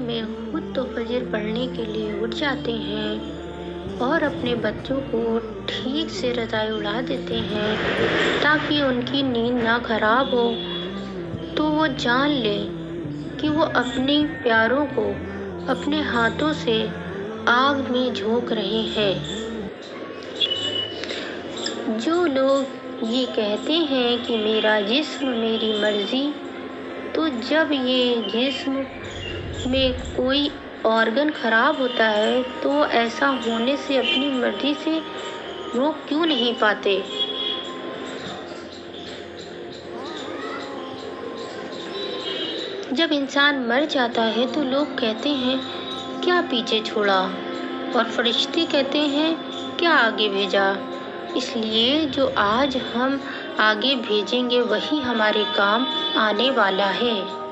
میں خود تو فجر پڑھنے کے لیے اٹھ جاتے ہیں اور اپنے بچوں کو ٹھیک سے رضاء اڑا دیتے ہیں تاکہ ان کی نیند نہ خراب ہو، تو وہ جان لے کہ وہ اپنے پیاروں کو اپنے ہاتھوں سے آگ میں جھونک رہے ہیں۔ جو لوگ یہ کہتے ہیں کہ میرا جسم میری مرضی، تو جب یہ جسم میں کوئی آرگن خراب ہوتا ہے تو وہ ایسا ہونے سے اپنی مرضی سے روک کیوں نہیں پاتے؟ جب انسان مر جاتا ہے تو لوگ کہتے ہیں کیا پیچھے چھوڑا، اور فرشتے کہتے ہیں کیا آگے بھیجا۔ اس لیے جو آج ہم آگے بھیجیں گے وہی ہمارے کام آنے والا ہے۔